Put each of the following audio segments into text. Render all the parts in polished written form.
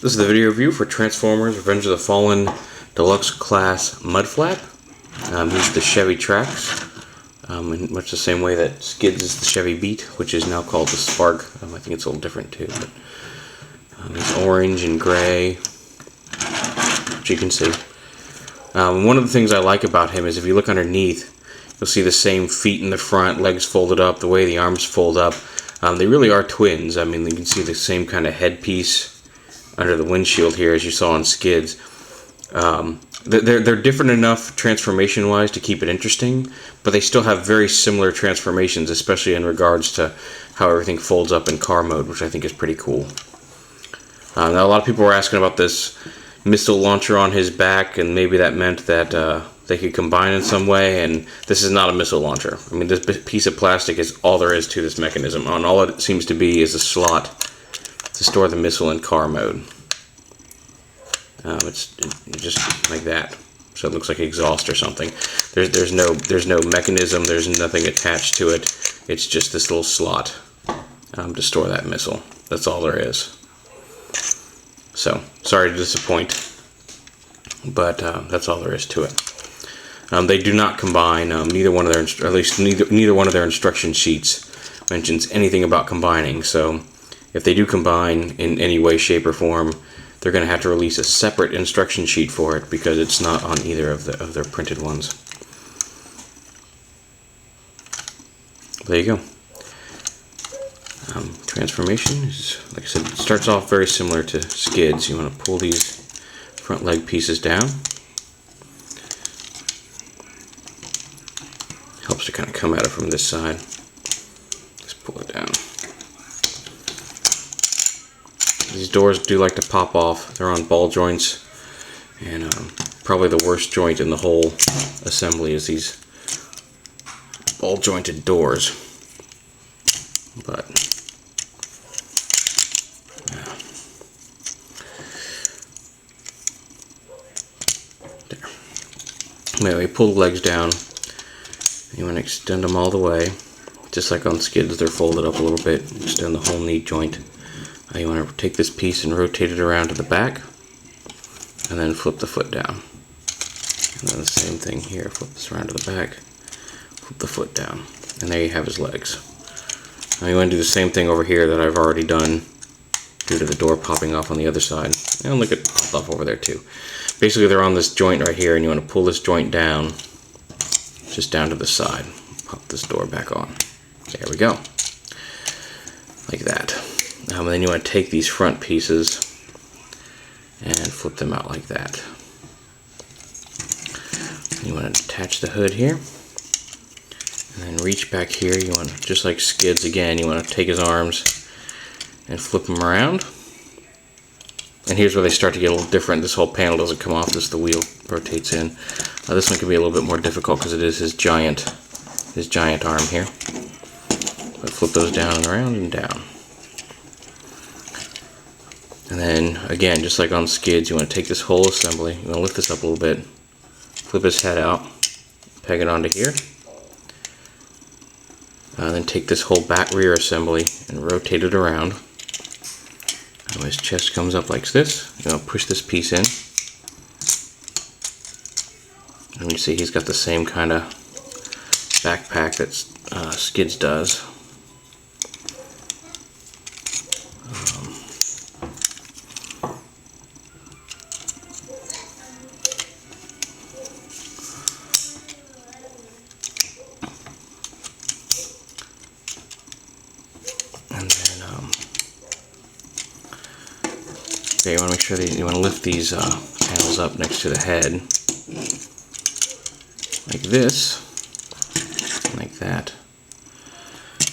This is the video review for Transformers Revenge of the Fallen Deluxe Class Mudflap. This is the Chevy Trax, in much the same way that Skids is the Chevy Beat, which is now called the Spark. I think it's a little different too, but it's orange and gray, which you can see. One of the things I like about him is if you look underneath, you'll see the same feet in the front, legs folded up, the way the arms fold up. They really are twins. I mean, you can see the same kind of headpiece under the windshield here as you saw on Skids. They're different enough transformation-wise to keep it interesting, but they still have very similar transformations, especially in regards to how everything folds up in car mode, which I think is pretty cool. Now, a lot of people were asking about this missile launcher on his back, and maybe that meant that they could combine in some way, and this is not a missile launcher. I mean, this piece of plastic is all there is to this mechanism, and all it seems to be is a slot to store the missile in car mode. It's just like that, so it looks like exhaust or something. There's no mechanism. There's nothing attached to it. It's just this little slot to store that missile. That's all there is. So sorry to disappoint, but that's all there is to it. They do not combine. Neither one of their, or at least neither one of their instruction sheets mentions anything about combining. So if they do combine in any way, shape, or form, they're going to have to release a separate instruction sheet for it because it's not on either of their printed ones. There you go. Transformation is, like I said, it starts off very similar to Skids. You want to pull these front leg pieces down. Helps to kind of come at it from this side. Just pull it down. These doors do like to pop off. They're on ball joints, and probably the worst joint in the whole assembly is these ball jointed doors. But yeah. There. Anyway, pull the legs down. You want to extend them all the way, just like on Skids. They're folded up a little bit. Extend the whole knee joint. You want to take this piece and rotate it around to the back, and then flip the foot down. And then the same thing here, flip this around to the back, flip the foot down, and there you have his legs. Now you want to do the same thing over here that I've already done due to the door popping off on the other side. And look, it popped off over there too. Basically they're on this joint right here, and you want to pull this joint down, just down to the side. Pop this door back on. There we go. Like that. And then you want to take these front pieces and flip them out like that. You want to attach the hood here, and then reach back here. You want to, just like Skids again, you want to take his arms and flip them around. And here's where they start to get a little different. This whole panel doesn't come off, this the wheel rotates in. This one can be a little bit more difficult because it is his giant arm here. But flip those down and around and down. And then, again, just like on Skids, you want to take this whole assembly, you want to lift this up a little bit, flip his head out, peg it onto here, then take this whole back rear assembly and rotate it around. And his chest comes up like this. You want to push this piece in. And you see he's got the same kind of backpack that Skids does. And then, okay, you want to make sure that you want to lift these panels up next to the head, like this, like that.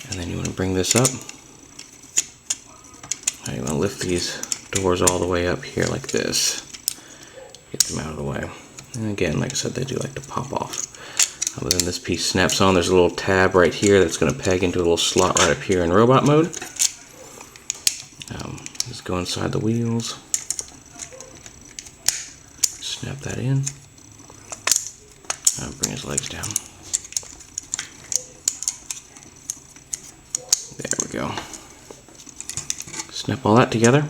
And then you want to bring this up. Now you want to lift these doors all the way up here like this. Get them out of the way. And again, like I said, they do like to pop off. But then this piece snaps on. There's a little tab right here that's going to peg into a little slot right up here in robot mode. Just go inside the wheels. Snap that in. Bring his legs down. There we go. Snap all that together.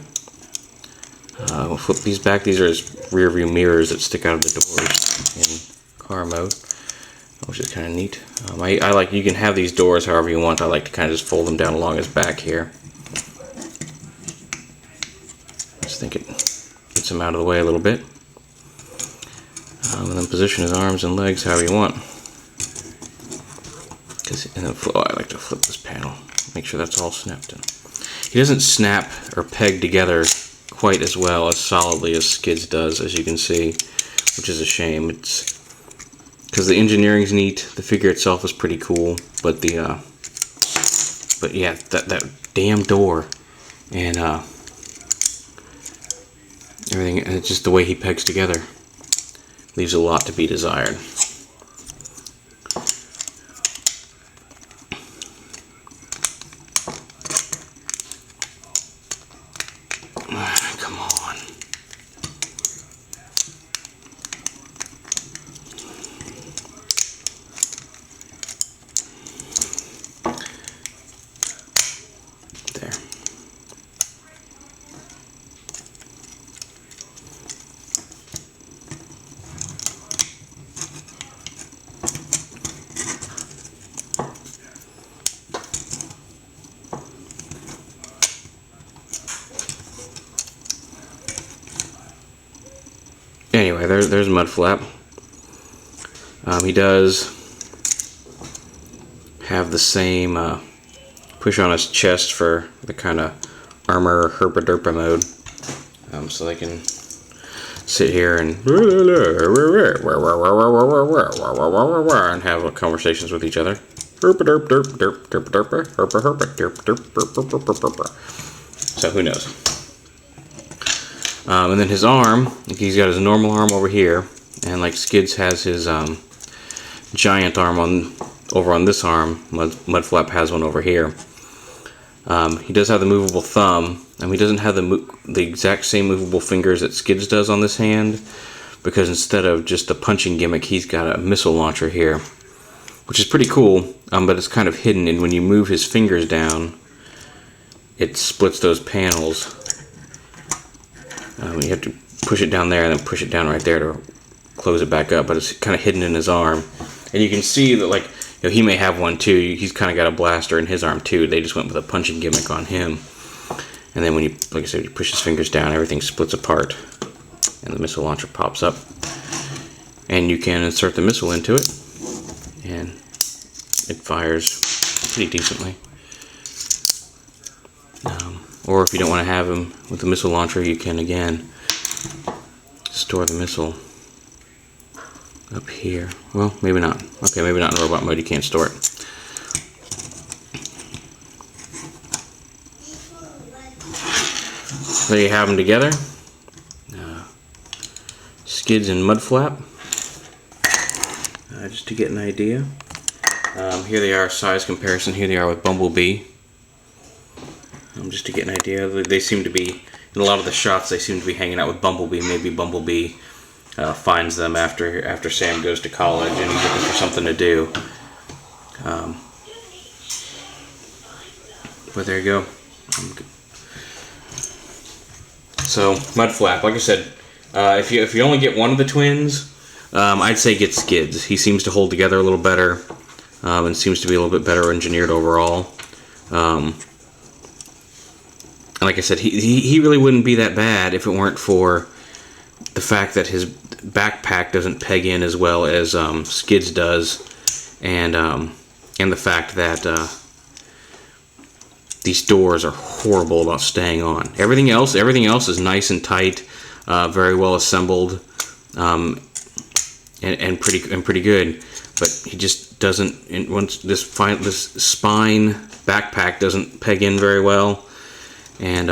We'll flip these back. These are his rear view mirrors that stick out of the doors in car mode, which is kind of neat. I like, you can have these doors however you want. I like to kind of just fold them down along his back here. Just think it gets him out of the way a little bit. And then position his arms and legs however you want. And then, I like to flip this panel, make sure that's all snapped in. He doesn't snap or peg together quite as well, as solidly as Skids does, as you can see, which is a shame. It's because the engineering's neat, the figure itself is pretty cool, but the but yeah, that damn door and everything, and it's just the way he pegs together leaves a lot to be desired. Come on. There. Anyway, there's Mudflap. He does have the same push on his chest for the kind of armor herpa-derpa mode. So they can sit here and have conversations with each other. So who knows? And then his arm, he's got his normal arm over here, and like Skids has his giant arm over on this arm. Mudflap has one over here. He does have the movable thumb, and he doesn't have the exact same movable fingers that Skids does on this hand, because instead of just a punching gimmick, he's got a missile launcher here, which is pretty cool, but it's kind of hidden, and when you move his fingers down, it splits those panels. You have to push it down there and then push it down right there to close it back up, but it's kind of hidden in his arm. And you can see that, like, you know, he may have one too. He's kind of got a blaster in his arm too. They just went with a punching gimmick on him. And then when you, like I said, you push his fingers down, everything splits apart and the missile launcher pops up. And you can insert the missile into it and it fires pretty decently. Or if you don't want to have him with the missile launcher, you can again store the missile up here. Well, maybe not. Okay, maybe not in robot mode, you can't store it. There you have them together. Skids and Mudflap. Just to get an idea. Here they are, size comparison. Here they are with Bumblebee. Just to get an idea, they seem to be, in a lot of the shots, they seem to be hanging out with Bumblebee. Maybe Bumblebee finds them after Sam goes to college and he's looking for something to do. But there you go. So Mudflap, like I said, if you only get one of the twins, I'd say get Skids. He seems to hold together a little better, and seems to be a little bit better engineered overall. And like I said, he really wouldn't be that bad if it weren't for the fact that his backpack doesn't peg in as well as Skids does, and the fact that these doors are horrible about staying on. Everything else is nice and tight, very well assembled, and pretty good. But he just doesn't. Once this spine backpack doesn't peg in very well. And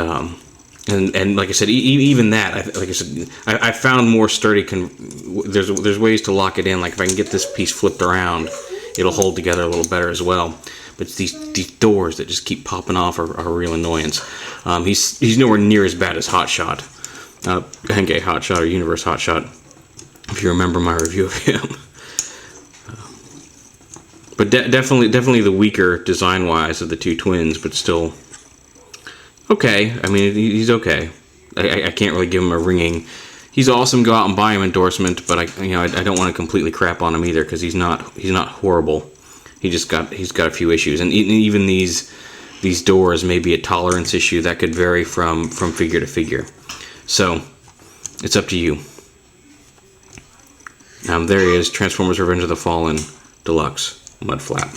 like I said, even that, like I said, I found more sturdy. There's ways to lock it in. Like if I can get this piece flipped around, it'll hold together a little better as well. But it's these doors that just keep popping off are a real annoyance. He's nowhere near as bad as Hotshot, Henge Hotshot or Universe Hotshot, if you remember my review of him. But definitely the weaker design-wise of the two twins, but still. Okay, I mean, he's okay. I can't really give him a ringing. He's awesome. Go out and buy him endorsement, but I don't want to completely crap on him either, because he's not horrible. He's got a few issues, and even these doors may be a tolerance issue that could vary from figure to figure. So it's up to you. There he is, Transformers: Revenge of the Fallen Deluxe Mudflap.